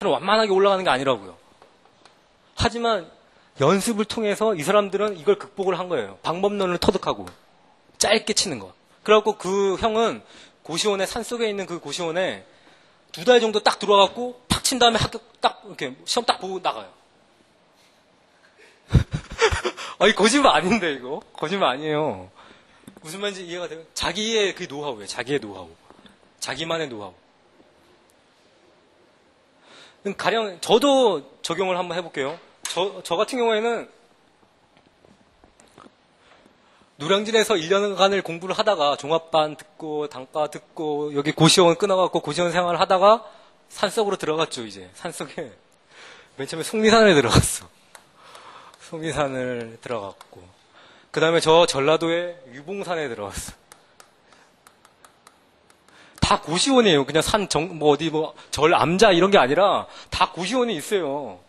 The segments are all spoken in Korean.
완만하게 올라가는 게 아니라고요. 하지만 연습을 통해서 이 사람들은 이걸 극복을 한 거예요. 방법론을 터득하고 짧게 치는 거. 그래갖고 그 형은 고시원에, 산속에 있는 그 고시원에 2달 정도 딱 들어와갖고 탁 친 다음에 합격 딱 이렇게 시험 딱 보고 나가요. 아니 거짓말 아닌데 이거 거짓말 아니에요. 무슨 말인지 이해가 돼요? 자기의 그 노하우예요. 자기의 노하우. 자기만의 노하우. 가령 저도 적용을 한번 해볼게요. 저 같은 경우에는 노량진에서 1년간을 공부를 하다가 종합반 듣고 단과 듣고 여기 고시원 끊어갖고 고시원 생활을 하다가 산속으로 들어갔죠. 이제 산속에 맨 처음에 속리산을 들어갔어. 속리산을 들어갔고 그 다음에 저 전라도의 유봉산에 들어갔어. 다 고시원이에요. 그냥 절 암자 이런 게 아니라 다 고시원이 있어요.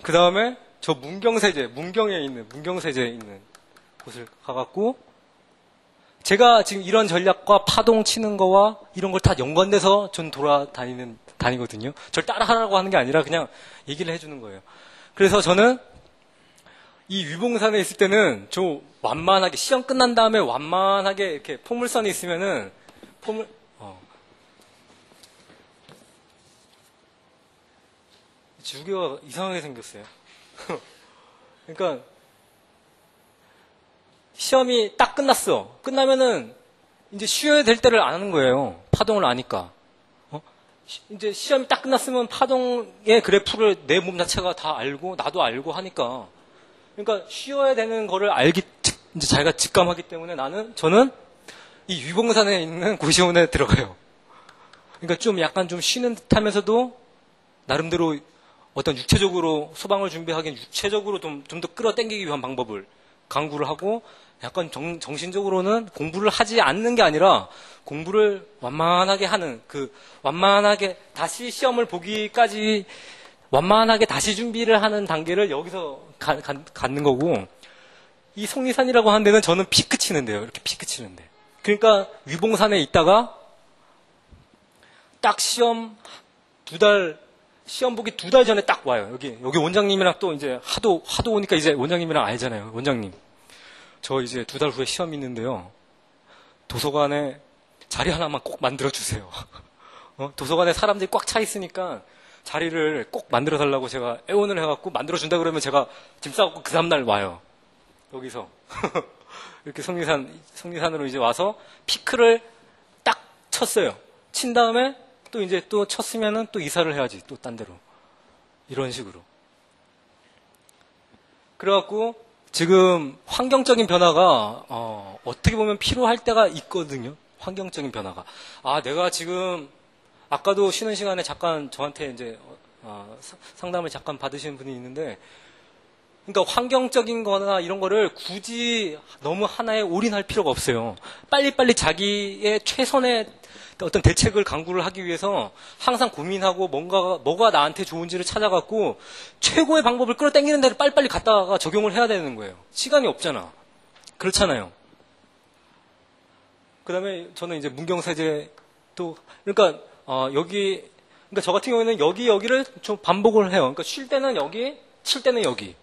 그 다음에 저 문경세제, 문경세제에 있는 곳을 가갖고 제가 지금 이런 전략과 파동 치는 거와 이런 걸 다 연관돼서 전 다니거든요. 절 따라하라고 하는 게 아니라 그냥 얘기를 해주는 거예요. 그래서 저는 이 유봉산에 있을 때는 저 완만하게 시험 끝난 다음에 완만하게 이렇게 포물선이 있으면은 주교가 이상하게 생겼어요. 그러니까 시험이 딱 끝났어. 끝나면은 이제 쉬어야 될 때를 아는 거예요. 파동을 아니까. 이제 시험이 딱 끝났으면 파동의 그래프를 내 몸 자체가 다 알고 나도 알고 하니까. 그러니까 쉬어야 되는 거를 이제 자기가 직감하기 때문에 저는 이 유봉산에 있는 고시원에 들어가요. 그러니까 좀 약간 좀 쉬는 듯 하면서도 나름대로 어떤 육체적으로 소방을 준비하기엔 육체적으로 좀 더 끌어당기기 위한 방법을 강구를 하고 약간 정신적으로는 공부를 하지 않는 게 아니라 공부를 완만하게 하는 완만하게 다시 시험을 보기까지 완만하게 다시 준비를 하는 단계를 여기서 갖는 거고 이 속리산이라고 하는 데는 저는 피크 치는데요. 이렇게 피크 치는데. 그러니까 위봉산에 있다가 딱 시험 보기 2달 전에 딱 와요. 여기 원장님이랑 또 이제 하도 오니까 이제 원장님이랑 알잖아요. 원장님. 저 이제 2달 후에 시험이 있는데요. 도서관에 자리 하나만 꼭 만들어주세요. 도서관에 사람들이 꽉 차 있으니까 자리를 꼭 만들어달라고 제가 애원을 해갖고 만들어준다 그러면 제가 짐 싸갖고 그 다음날 와요. 여기서. 이렇게 속리산으로 이제 와서 피크를 딱 쳤어요. 친 다음에 또 이제 또 쳤으면은 또 이사를 해야지. 또 딴 데로. 이런 식으로. 그래갖고 지금 환경적인 변화가 어떻게 보면 필요할 때가 있거든요. 환경적인 변화가. 내가 지금 아까도 쉬는 시간에 잠깐 저한테 이제 상담을 잠깐 받으시는 분이 있는데, 그러니까 환경적인 거나 이런 거를 굳이 너무 하나에 올인할 필요가 없어요. 빨리빨리 자기의 최선의 어떤 대책을 강구를 하기 위해서 항상 고민하고 뭐가 나한테 좋은지를 찾아갖고 최고의 방법을 끌어당기는 데를 빨리빨리 갖다가 적용을 해야 되는 거예요. 시간이 없잖아. 그렇잖아요. 그 다음에 저는 이제 문경세제 그러니까 그러니까 저 같은 경우에는 여기를 좀 반복을 해요. 그러니까 쉴 때는 여기, 쉴 때는 여기.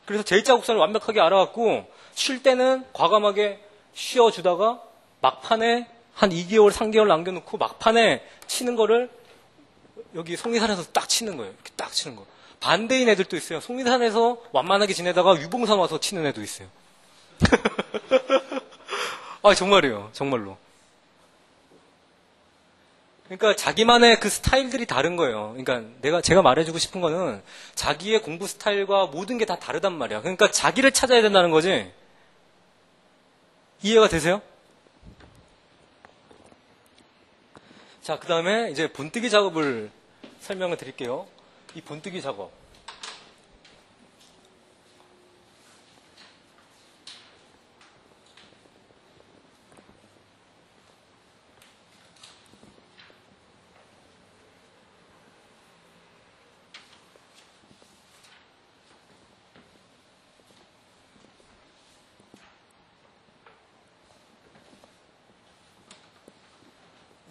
그래서 제1자국선을 완벽하게 알아갖고 쉴 때는 과감하게 쉬어주다가 막판에 한 2개월, 3개월 남겨놓고 막판에 치는 거를 여기 속리산에서 딱 치는 거예요. 이렇게 딱 치는 거. 반대인 애들도 있어요. 속리산에서 완만하게 지내다가 유봉산 와서 치는 애도 있어요. 정말이에요. 정말로. 그러니까 자기만의 그 스타일들이 다른 거예요. 그러니까 제가 말해주고 싶은 거는 자기의 공부 스타일과 모든 게 다 다르단 말이야. 그러니까 자기를 찾아야 된다는 거지. 이해가 되세요? 자, 그 다음에 이제 본뜨기 작업을 설명을 드릴게요. 이 본뜨기 작업.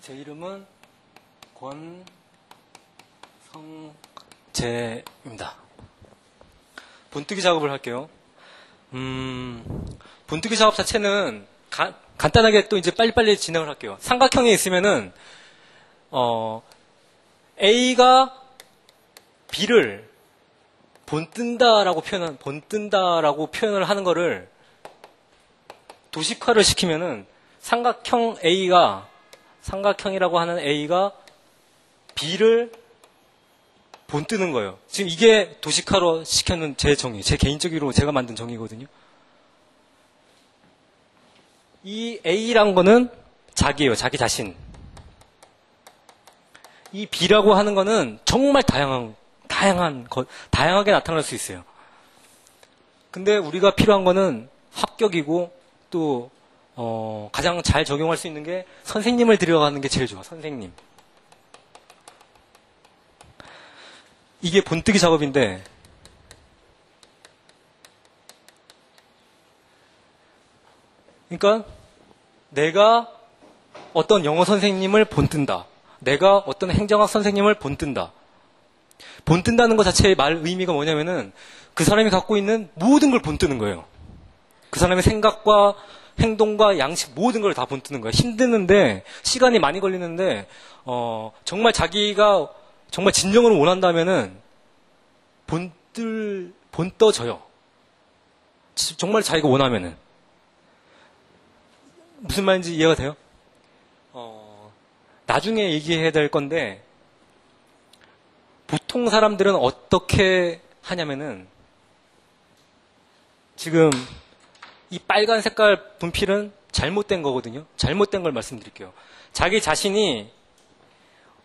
제 이름은 성재입니다. 본뜨기 작업을 할게요. 본뜨기 작업 자체는 간단하게 또 이제 빨리빨리 진행을 할게요. 삼각형에 있으면은 A가 B를 본뜬다라고 표현을 하는 거를 도식화를 시키면은 삼각형이라고 하는 A가 B를 본뜨는 거예요. 지금 이게 도식화로 시켜놓은 제 정의, 제 개인적으로 제가 만든 정의거든요. 이 A란 거는 자기예요. 자기 자신. 이 B라고 하는 거는 정말 다양하게 나타날 수 있어요. 근데 우리가 필요한 거는 합격이고 또 가장 잘 적용할 수 있는 게 선생님을 들여가는 게 제일 좋아. 선생님. 이게 본뜨기 작업인데 그러니까 내가 어떤 영어 선생님을 본뜬다. 내가 어떤 행정학 선생님을 본뜬다. 본뜬다는 것 자체의 말 의미가 뭐냐면은 그 사람이 갖고 있는 모든 걸 본뜨는 거예요. 그 사람의 생각과 행동과 양식 모든 걸 다 본뜨는 거예요. 힘드는데 시간이 많이 걸리는데 정말 자기가 정말 진정으로 원한다면은 본떠져요. 정말 자기가 원하면은. 무슨 말인지 이해가 돼요? 나중에 얘기해야 될 건데 보통 사람들은 어떻게 하냐면은 지금 이 빨간 색깔 분필은 잘못된 거거든요. 잘못된 걸 말씀드릴게요. 자기 자신이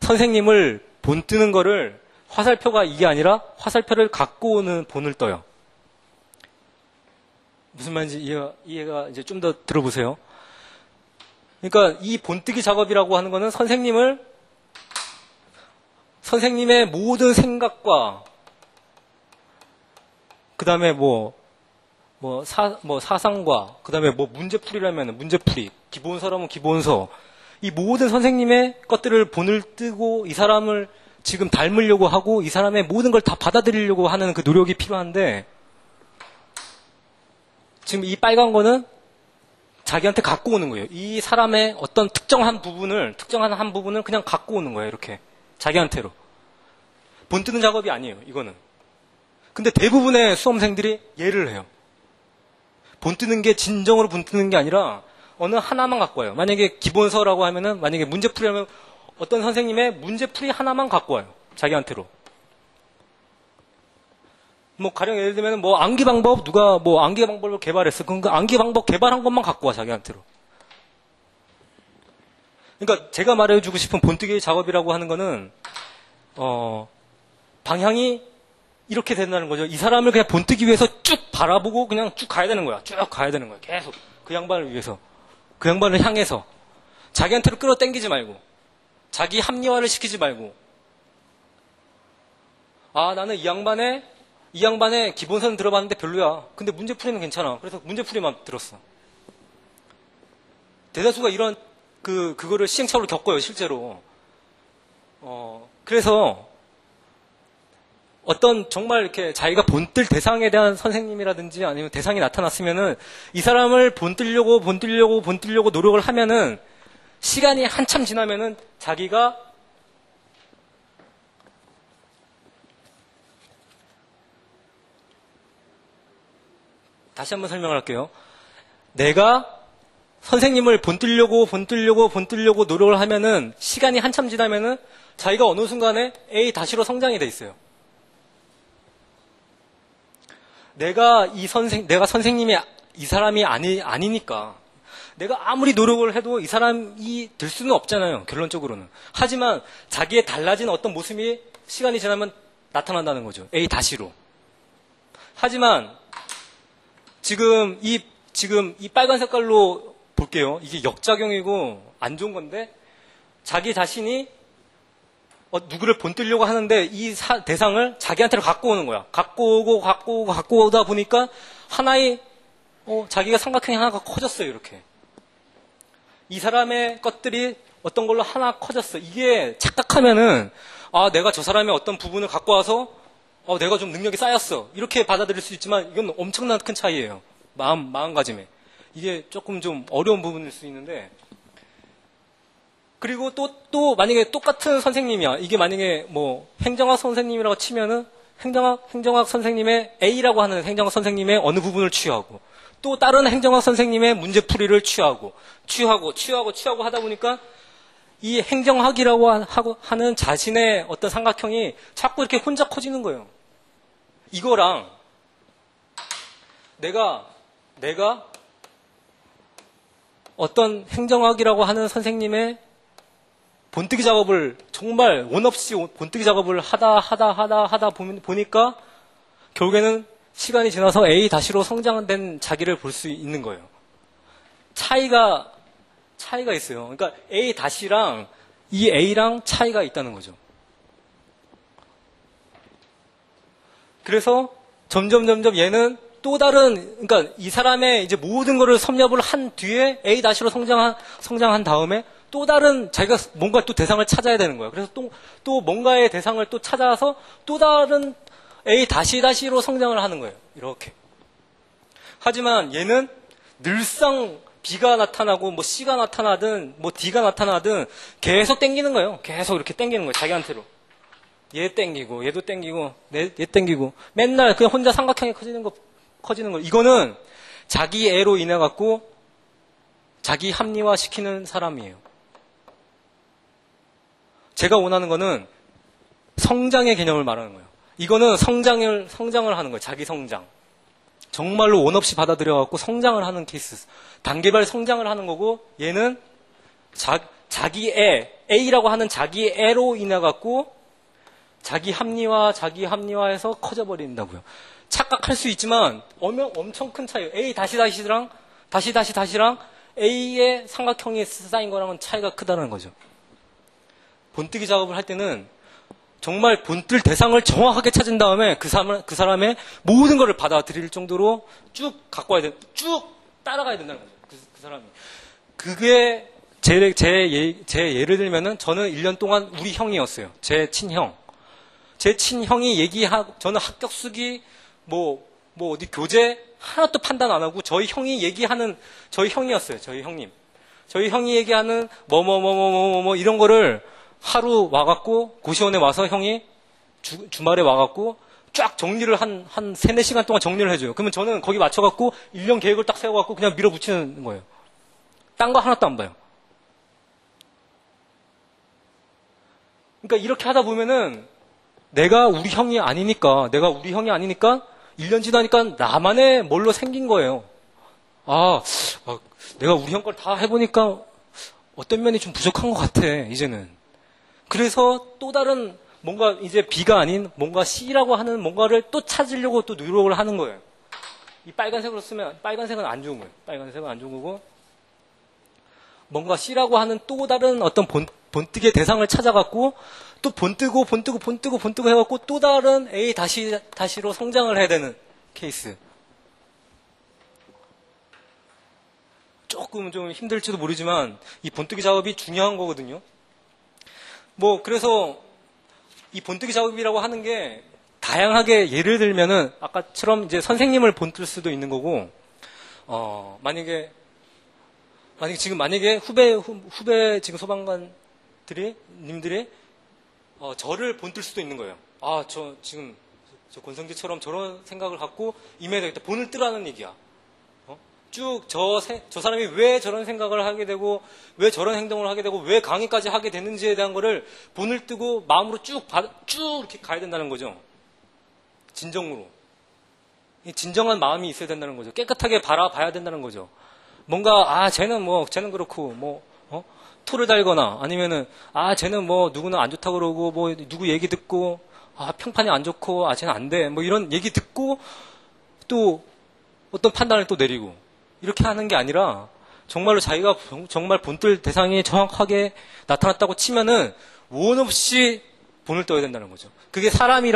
선생님을 본뜨는 거를 화살표가 이게 아니라 화살표를 갖고 오는 본을 떠요. 무슨 말인지 이해가 이제 좀 더 들어보세요. 그러니까 이 본뜨기 작업이라고 하는 거는 선생님의 모든 생각과 그 다음에 사상과 그 다음에 문제풀이라면 문제풀이, 기본서라면 기본서, 이 모든 선생님의 것들을 본을 뜨고 이 사람을 지금 닮으려고 하고 이 사람의 모든 걸 다 받아들이려고 하는 그 노력이 필요한데 지금 이 빨간 거는 자기한테 갖고 오는 거예요. 이 사람의 어떤 특정한 한 부분을 그냥 갖고 오는 거예요. 이렇게 자기한테로. 본뜨는 작업이 아니에요. 이거는. 근데 대부분의 수험생들이 예를 해요. 본뜨는 게 진정으로 본뜨는 게 아니라 어느 하나만 갖고 와요. 만약에 기본서라고 하면은 만약에 문제풀이라면 어떤 선생님의 문제풀이 하나만 갖고 와요. 자기한테로. 가령 예를 들면 암기 방법 누가 암기 방법을 개발했어. 그럼 그 암기 방법 개발한 것만 갖고 와 자기한테로. 그러니까 제가 말해주고 싶은 본뜨기 작업이라고 하는 거는 방향이 이렇게 된다는 거죠. 이 사람을 그냥 본뜨기 위해서 쭉 바라보고 그냥 쭉 가야 되는 거야. 쭉 가야 되는 거야. 계속 그 양반을 위해서, 그 양반을 향해서 자기한테로 끌어당기지 말고, 자기 합리화를 시키지 말고. 나는 이 양반의 기본서는 들어봤는데 별로야. 근데 문제풀이는 괜찮아. 그래서 문제풀이만 들었어. 대다수가 이런 그거를 시행착오를 겪어요, 실제로. 그래서 어떤 정말 이렇게 자기가 본뜰 대상에 대한 선생님이라든지 아니면 대상이 나타났으면은 이 사람을 본뜨려고 노력을 하면은 시간이 한참 지나면은 자기가 다시 한번 설명을 할게요. 내가 선생님을 본뜨려고 노력을 하면은 시간이 한참 지나면은 자기가 어느 순간에 A-로 성장이 돼 있어요. 내가 선생님이 이 사람이 아니니까 내가 아무리 노력을 해도 이 사람이 될 수는 없잖아요. 결론적으로는. 하지만 자기의 달라진 어떤 모습이 시간이 지나면 나타난다는 거죠. A-로. 하지만 지금 이 빨간 색깔로 볼게요. 이게 역작용이고 안 좋은 건데 자기 자신이 누구를 본뜨려고 하는데 이 대상을 자기한테로 갖고 오는 거야. 갖고 오다 보니까 하나의 자기가 삼각형이 하나가 커졌어요. 이렇게. 이 사람의 것들이 어떤 걸로 하나 커졌어. 이게 착각하면은 아, 내가 저 사람의 어떤 부분을 갖고 와서 내가 좀 능력이 쌓였어. 이렇게 받아들일 수 있지만 이건 엄청난 큰 차이예요. 마음가짐에. 이게 조금 좀 어려운 부분일 수 있는데, 그리고 또 만약에 똑같은 선생님이야. 이게 만약에 뭐 행정학 선생님이라고 치면은 행정학 선생님의 A라고 하는 행정학 선생님의 어느 부분을 취하고, 또 다른 행정학 선생님의 문제풀이를 취하고 하다 보니까 이 행정학이라고 하는 자신의 어떤 삼각형이 자꾸 이렇게 혼자 커지는 거예요. 이거랑 내가 어떤 행정학이라고 하는 선생님의 본뜨기 작업을 정말 원 없이 본뜨기 작업을 하다 보니까 결국에는 시간이 지나서 A-로 성장된 자기를 볼 수 있는 거예요. 차이가 있어요. 그러니까 A-랑 이 A랑 차이가 있다는 거죠. 그래서 점점 얘는 또 다른, 그러니까 이 사람의 이제 모든 거를 섭렵을 한 뒤에 A-로 성장한 다음에 또 다른 자기가 뭔가 또 대상을 찾아야 되는 거예요. 그래서 또 뭔가의 대상을 또 찾아서 또 다른 A-로 성장을 하는 거예요. 이렇게. 하지만 얘는 늘상 B가 나타나고 뭐 C가 나타나든 뭐 D가 나타나든 계속 땡기는 거예요. 계속 이렇게 땡기는 거예요. 자기한테로. 얘 땡기고 얘도 땡기고 얘 땡기고 맨날 그냥 혼자 삼각형이 커지는 거. 이거는 자기 애로 인해 갖고 자기 합리화 시키는 사람이에요. 제가 원하는 거는 성장의 개념을 말하는 거예요. 이거는 성장을 하는 거예요. 자기 성장. 정말로 원 없이 받아들여갖고 성장을 하는 케이스. 단계별 성장을 하는 거고, 얘는 자기 애, A라고 하는 자기 애로 인해갖고 자기 합리화해서 커져버린다고요. 착각할 수 있지만 엄청 큰 차이예요. A-랑 다시랑 A의 삼각형이 쌓인 거랑은 차이가 크다는 거죠. 본뜨기 작업을 할 때는 정말 본뜰 대상을 정확하게 찾은 다음에 그 사람의 모든 것을 받아들일 정도로 쭉 갖고 와야 돼. 쭉 따라가야 된다는 거죠. 그 사람이. 그게 제 예를 들면은 저는 1년 동안 우리 형이었어요. 제 친형. 제 친형이 저는 합격 수기 어디 교재 하나도 판단 안 하고 저희 형이었어요. 저희 형님. 저희 형이 얘기하는 이런 거를 하루 와갖고 고시원에 와서 형이 주말에 와갖고 쫙 정리를 한 3-4시간 동안 정리를 해줘요. 그러면 저는 거기 맞춰갖고 1년 계획을 딱 세워갖고 그냥 밀어붙이는 거예요. 딴 거 하나도 안 봐요. 그러니까 이렇게 하다 보면은 내가 우리 형이 아니니까 1년 지나니까 나만의 뭘로 생긴 거예요. 내가 우리 형 걸 다 해보니까 어떤 면이 좀 부족한 것 같아, 이제는. 그래서 또 다른 뭔가 이제 B가 아닌 뭔가 C라고 하는 뭔가를 또 찾으려고 또 노력을 하는 거예요. 이 빨간색으로 쓰면 빨간색은 안 좋은 거예요. 빨간색은 안 좋은 거고 뭔가 C라고 하는 또 다른 어떤 본뜨기의 대상을 찾아갖고 또 본뜨고 해갖고 또 다른 A-로 성장을 해야 되는 케이스. 조금 좀 힘들지도 모르지만 이 본뜨기 작업이 중요한 거거든요. 그래서 이 본뜨기 작업이라고 하는 게 다양하게 예를 들면은 아까처럼 이제 선생님을 본뜰 수도 있는 거고, 만약에 후배 지금 님들이 저를 본뜰 수도 있는 거예요. 저 권성재처럼 저런 생각을 갖고 임해야 되겠다. 본을 뜨라는 얘기야. 쭉 저 사람이 왜 저런 생각을 하게 되고 왜 저런 행동을 하게 되고 왜 강의까지 하게 됐는지에 대한 거를 본을 뜨고 마음으로 쭉 이렇게 가야 된다는 거죠. 진정으로. 진정한 마음이 있어야 된다는 거죠. 깨끗하게 바라봐야 된다는 거죠. 뭔가 쟤는 그렇고 토를 달거나 아니면은 쟤는 누구는 안 좋다고 그러고 누구 얘기 듣고 평판이 안 좋고 쟤는 안 돼. 이런 얘기 듣고 또 어떤 판단을 또 내리고 이렇게 하는 게 아니라 정말로 자기가 정말 본뜰 대상이 정확하게 나타났다고 치면은 원 없이 본을 떠야 된다는 거죠. 그게 사람이